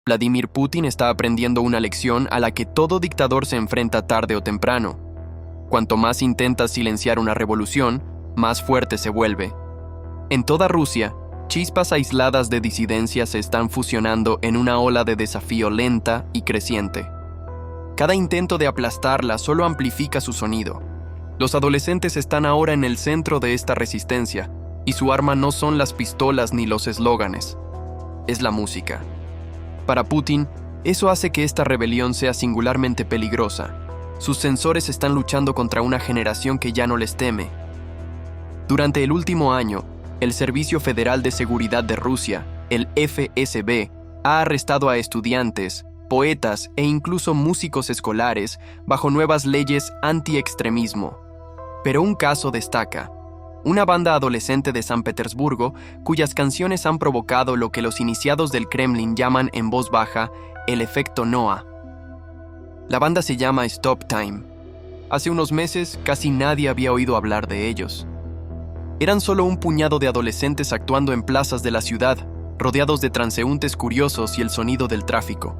Vladimir Putin está aprendiendo una lección a la que todo dictador se enfrenta tarde o temprano. Cuanto más intenta silenciar una revolución, más fuerte se vuelve. En toda Rusia, chispas aisladas de disidencia se están fusionando en una ola de desafío lenta y creciente. Cada intento de aplastarla solo amplifica su sonido. Los adolescentes están ahora en el centro de esta resistencia, y su arma no son las pistolas ni los eslóganes, es la música. Para Putin, eso hace que esta rebelión sea singularmente peligrosa. Sus sensores están luchando contra una generación que ya no les teme. Durante el último año, el Servicio Federal de Seguridad de Rusia, el FSB, ha arrestado a estudiantes, poetas e incluso músicos escolares bajo nuevas leyes anti-extremismo. Pero un caso destaca. Una banda adolescente de San Petersburgo, cuyas canciones han provocado lo que los iniciados del Kremlin llaman en voz baja el efecto Noah. La banda se llama Stop Time. Hace unos meses casi nadie había oído hablar de ellos. Eran solo un puñado de adolescentes actuando en plazas de la ciudad, rodeados de transeúntes curiosos y el sonido del tráfico.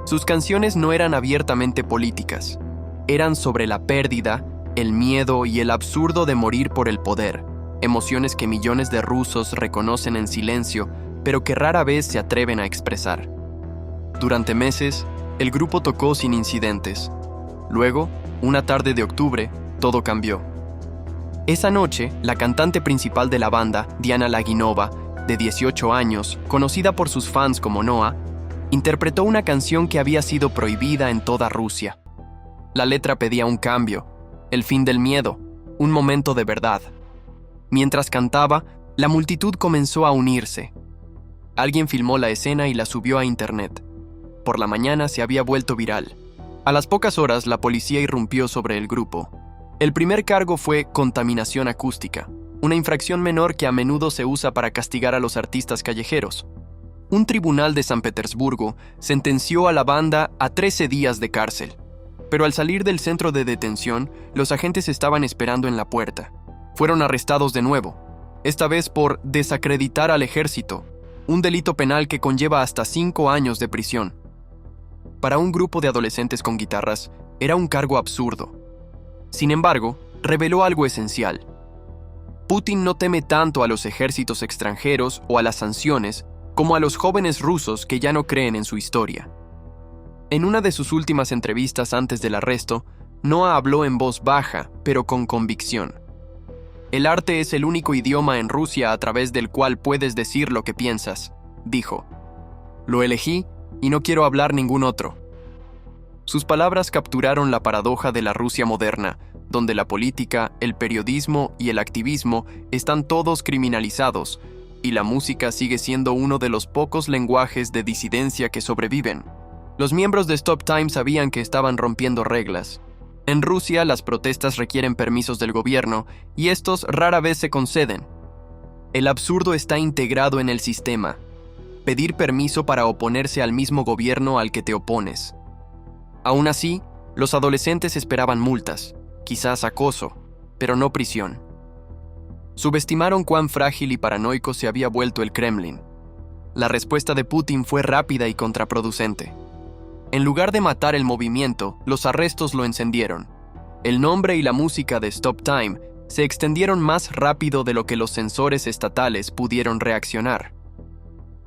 Sus canciones no eran abiertamente políticas. Eran sobre la pérdida, el miedo y el absurdo de morir por el poder, emociones que millones de rusos reconocen en silencio, pero que rara vez se atreven a expresar. Durante meses, el grupo tocó sin incidentes. Luego, una tarde de octubre, todo cambió. Esa noche, la cantante principal de la banda, Diana Laginova, de 18 años, conocida por sus fans como Noah, interpretó una canción que había sido prohibida en toda Rusia. La letra pedía un cambio, el fin del miedo, un momento de verdad. Mientras cantaba, la multitud comenzó a unirse. Alguien filmó la escena y la subió a internet. Por la mañana se había vuelto viral. A las pocas horas, la policía irrumpió sobre el grupo. El primer cargo fue contaminación acústica, una infracción menor que a menudo se usa para castigar a los artistas callejeros. Un tribunal de San Petersburgo sentenció a la banda a 13 días de cárcel. Pero al salir del centro de detención, los agentes estaban esperando en la puerta. Fueron arrestados de nuevo, esta vez por desacreditar al ejército, un delito penal que conlleva hasta 5 años de prisión. Para un grupo de adolescentes con guitarras, era un cargo absurdo. Sin embargo, reveló algo esencial. Putin no teme tanto a los ejércitos extranjeros o a las sanciones como a los jóvenes rusos que ya no creen en su historia. En una de sus últimas entrevistas antes del arresto, Noah habló en voz baja, pero con convicción. El arte es el único idioma en Rusia a través del cual puedes decir lo que piensas, dijo. Lo elegí y no quiero hablar ningún otro. Sus palabras capturaron la paradoja de la Rusia moderna, donde la política, el periodismo y el activismo están todos criminalizados, y la música sigue siendo uno de los pocos lenguajes de disidencia que sobreviven. Los miembros de Stop Time sabían que estaban rompiendo reglas. En Rusia, las protestas requieren permisos del gobierno, y estos rara vez se conceden. El absurdo está integrado en el sistema. Pedir permiso para oponerse al mismo gobierno al que te opones. Aún así, los adolescentes esperaban multas, quizás acoso, pero no prisión. Subestimaron cuán frágil y paranoico se había vuelto el Kremlin. La respuesta de Putin fue rápida y contraproducente. En lugar de matar el movimiento, los arrestos lo encendieron. El nombre y la música de Stop Time se extendieron más rápido de lo que los sensores estatales pudieron reaccionar.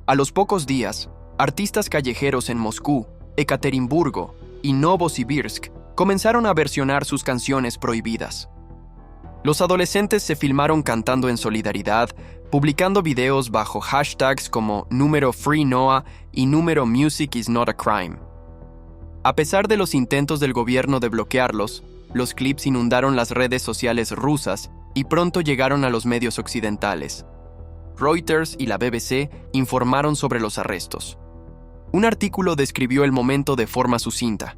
A los pocos días, artistas callejeros en Moscú, Ekaterimburgo y Novosibirsk comenzaron a versionar sus canciones prohibidas. Los adolescentes se filmaron cantando en solidaridad, publicando videos bajo hashtags como #FreeNoah y #Music is not a crime. A pesar de los intentos del gobierno de bloquearlos, los clips inundaron las redes sociales rusas y pronto llegaron a los medios occidentales. Reuters y la BBC informaron sobre los arrestos. Un artículo describió el momento de forma sucinta.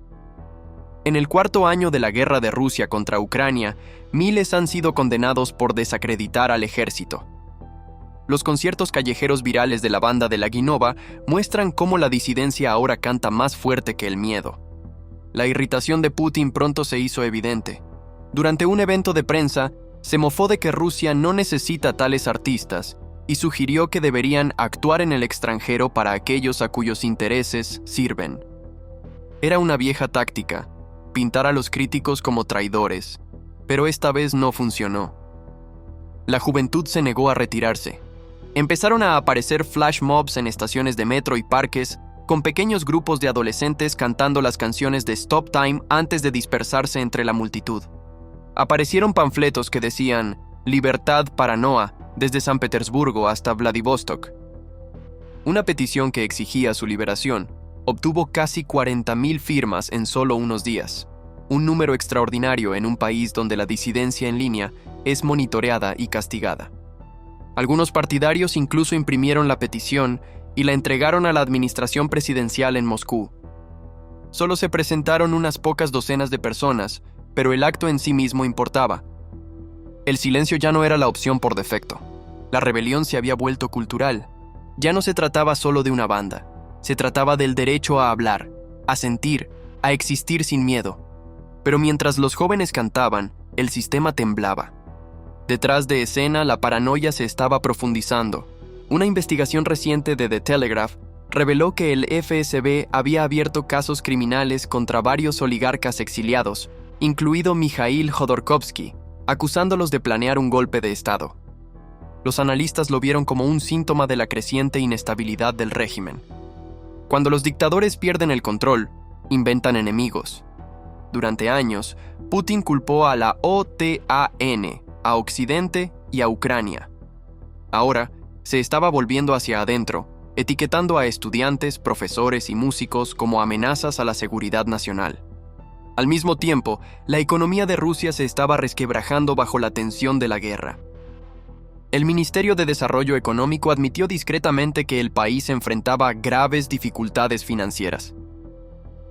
En el 4º año de la guerra de Rusia contra Ucrania, miles han sido condenados por desacreditar al ejército. Los conciertos callejeros virales de la banda de Laginova muestran cómo la disidencia ahora canta más fuerte que el miedo. La irritación de Putin pronto se hizo evidente. Durante un evento de prensa, se mofó de que Rusia no necesita tales artistas y sugirió que deberían actuar en el extranjero para aquellos a cuyos intereses sirven. Era una vieja táctica, pintar a los críticos como traidores, pero esta vez no funcionó. La juventud se negó a retirarse. Empezaron a aparecer flash mobs en estaciones de metro y parques, con pequeños grupos de adolescentes cantando las canciones de Stop Time antes de dispersarse entre la multitud. Aparecieron panfletos que decían «Libertad para Noa» desde San Petersburgo hasta Vladivostok. Una petición que exigía su liberación obtuvo casi 40,000 firmas en solo unos días, un número extraordinario en un país donde la disidencia en línea es monitoreada y castigada. Algunos partidarios incluso imprimieron la petición y la entregaron a la administración presidencial en Moscú. Solo se presentaron unas pocas docenas de personas, pero el acto en sí mismo importaba. El silencio ya no era la opción por defecto. La rebelión se había vuelto cultural. Ya no se trataba solo de una banda. Se trataba del derecho a hablar, a sentir, a existir sin miedo. Pero mientras los jóvenes cantaban, el sistema temblaba. Detrás de escena, la paranoia se estaba profundizando. Una investigación reciente de The Telegraph reveló que el FSB había abierto casos criminales contra varios oligarcas exiliados, incluido Mikhail Jodorkovsky, acusándolos de planear un golpe de Estado. Los analistas lo vieron como un síntoma de la creciente inestabilidad del régimen. Cuando los dictadores pierden el control, inventan enemigos. Durante años, Putin culpó a la OTAN, a Occidente y a Ucrania. Ahora, se estaba volviendo hacia adentro, etiquetando a estudiantes, profesores y músicos como amenazas a la seguridad nacional. Al mismo tiempo, la economía de Rusia se estaba resquebrajando bajo la tensión de la guerra. El Ministerio de Desarrollo Económico admitió discretamente que el país enfrentaba graves dificultades financieras.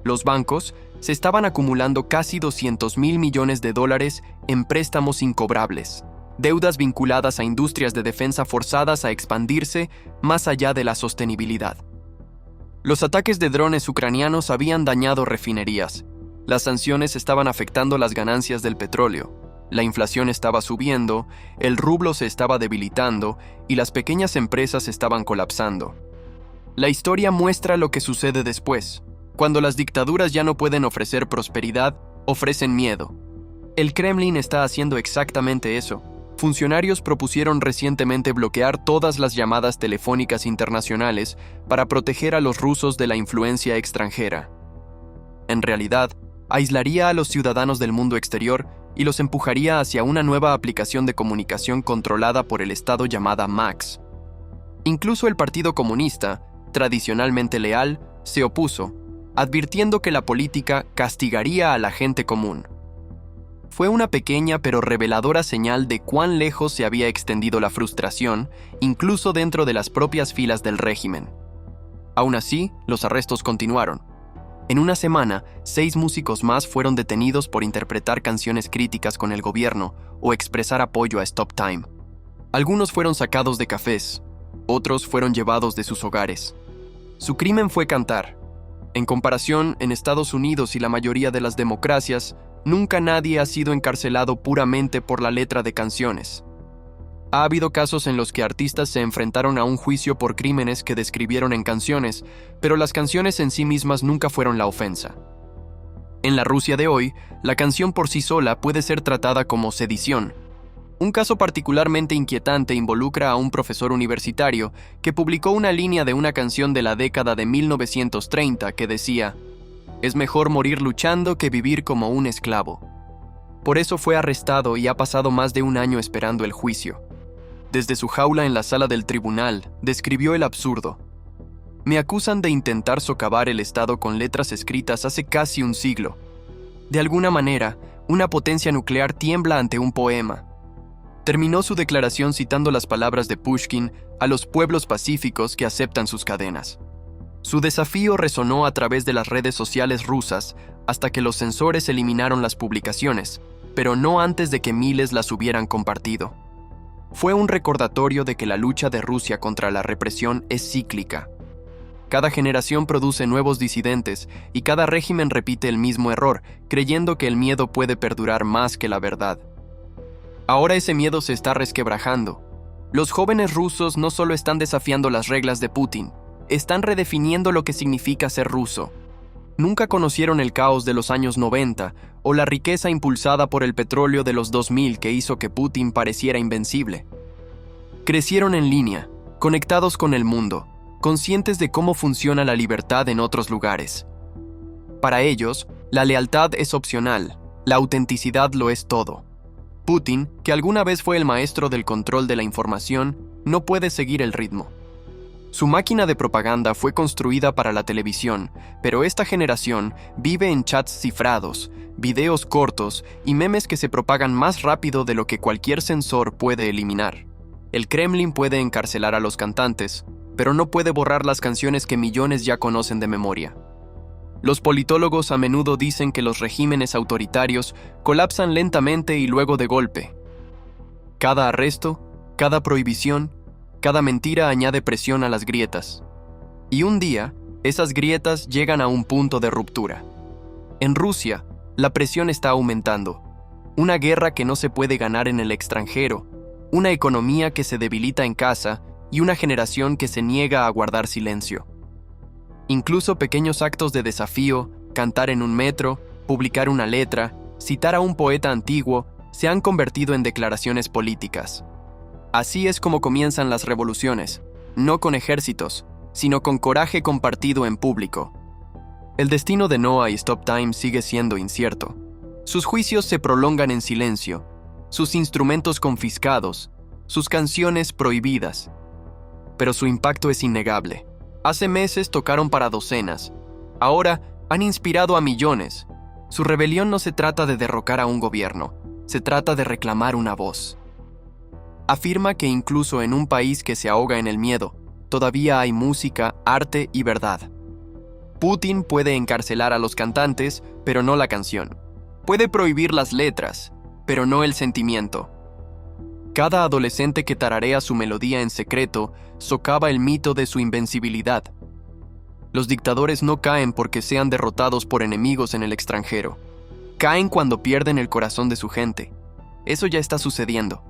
Los bancos se estaban acumulando casi $200,000 millones en préstamos incobrables, deudas vinculadas a industrias de defensa forzadas a expandirse más allá de la sostenibilidad. Los ataques de drones ucranianos habían dañado refinerías. Las sanciones estaban afectando las ganancias del petróleo. La inflación estaba subiendo, el rublo se estaba debilitando y las pequeñas empresas estaban colapsando. La historia muestra lo que sucede después. Cuando las dictaduras ya no pueden ofrecer prosperidad, ofrecen miedo. El Kremlin está haciendo exactamente eso. Funcionarios propusieron recientemente bloquear todas las llamadas telefónicas internacionales para proteger a los rusos de la influencia extranjera. En realidad, aislaría a los ciudadanos del mundo exterior y los empujaría hacia una nueva aplicación de comunicación controlada por el Estado llamada MAX. Incluso el Partido Comunista, tradicionalmente leal, se opuso, advirtiendo que la política castigaría a la gente común. Fue una pequeña pero reveladora señal de cuán lejos se había extendido la frustración, incluso dentro de las propias filas del régimen. Aún así, los arrestos continuaron. En una semana, 6 músicos más fueron detenidos por interpretar canciones críticas con el gobierno o expresar apoyo a Stop Time. Algunos fueron sacados de cafés, otros fueron llevados de sus hogares. Su crimen fue cantar. En comparación, en Estados Unidos y la mayoría de las democracias, nunca nadie ha sido encarcelado puramente por la letra de canciones. Ha habido casos en los que artistas se enfrentaron a un juicio por crímenes que describieron en canciones, pero las canciones en sí mismas nunca fueron la ofensa. En la Rusia de hoy, la canción por sí sola puede ser tratada como sedición. Un caso particularmente inquietante involucra a un profesor universitario que publicó una línea de una canción de la década de 1930 que decía: «Es mejor morir luchando que vivir como un esclavo». Por eso fue arrestado y ha pasado más de un año esperando el juicio. Desde su jaula en la sala del tribunal, describió el absurdo. «Me acusan de intentar socavar el Estado con letras escritas hace casi un siglo. De alguna manera, una potencia nuclear tiembla ante un poema». Terminó su declaración citando las palabras de Pushkin a los pueblos pacíficos que aceptan sus cadenas. Su desafío resonó a través de las redes sociales rusas hasta que los censores eliminaron las publicaciones, pero no antes de que miles las hubieran compartido. Fue un recordatorio de que la lucha de Rusia contra la represión es cíclica. Cada generación produce nuevos disidentes y cada régimen repite el mismo error, creyendo que el miedo puede perdurar más que la verdad. Ahora ese miedo se está resquebrajando. Los jóvenes rusos no solo están desafiando las reglas de Putin, están redefiniendo lo que significa ser ruso. Nunca conocieron el caos de los años 90 o la riqueza impulsada por el petróleo de los 2000 que hizo que Putin pareciera invencible. Crecieron en línea, conectados con el mundo, conscientes de cómo funciona la libertad en otros lugares. Para ellos, la lealtad es opcional, la autenticidad lo es todo. Putin, que alguna vez fue el maestro del control de la información, no puede seguir el ritmo. Su máquina de propaganda fue construida para la televisión, pero esta generación vive en chats cifrados, videos cortos y memes que se propagan más rápido de lo que cualquier sensor puede eliminar. El Kremlin puede encarcelar a los cantantes, pero no puede borrar las canciones que millones ya conocen de memoria. Los politólogos a menudo dicen que los regímenes autoritarios colapsan lentamente y luego de golpe. Cada arresto, cada prohibición, cada mentira añade presión a las grietas. Y un día, esas grietas llegan a un punto de ruptura. En Rusia, la presión está aumentando. Una guerra que no se puede ganar en el extranjero, una economía que se debilita en casa y una generación que se niega a guardar silencio. Incluso pequeños actos de desafío, cantar en un metro, publicar una letra, citar a un poeta antiguo, se han convertido en declaraciones políticas. Así es como comienzan las revoluciones, no con ejércitos, sino con coraje compartido en público. El destino de Noah y Stop Time sigue siendo incierto. Sus juicios se prolongan en silencio, sus instrumentos confiscados, sus canciones prohibidas. Pero su impacto es innegable. Hace meses tocaron para docenas. Ahora han inspirado a millones. Su rebelión no se trata de derrocar a un gobierno, se trata de reclamar una voz. Afirma que incluso en un país que se ahoga en el miedo, todavía hay música, arte y verdad. Putin puede encarcelar a los cantantes, pero no la canción. Puede prohibir las letras, pero no el sentimiento. Cada adolescente que tararea su melodía en secreto socava el mito de su invencibilidad. Los dictadores no caen porque sean derrotados por enemigos en el extranjero. Caen cuando pierden el corazón de su gente. Eso ya está sucediendo.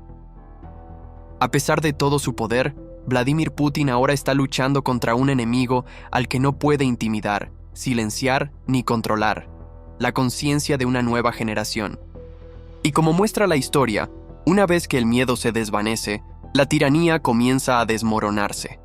A pesar de todo su poder, Vladimir Putin ahora está luchando contra un enemigo al que no puede intimidar, silenciar ni controlar: la conciencia de una nueva generación. Y como muestra la historia, una vez que el miedo se desvanece, la tiranía comienza a desmoronarse.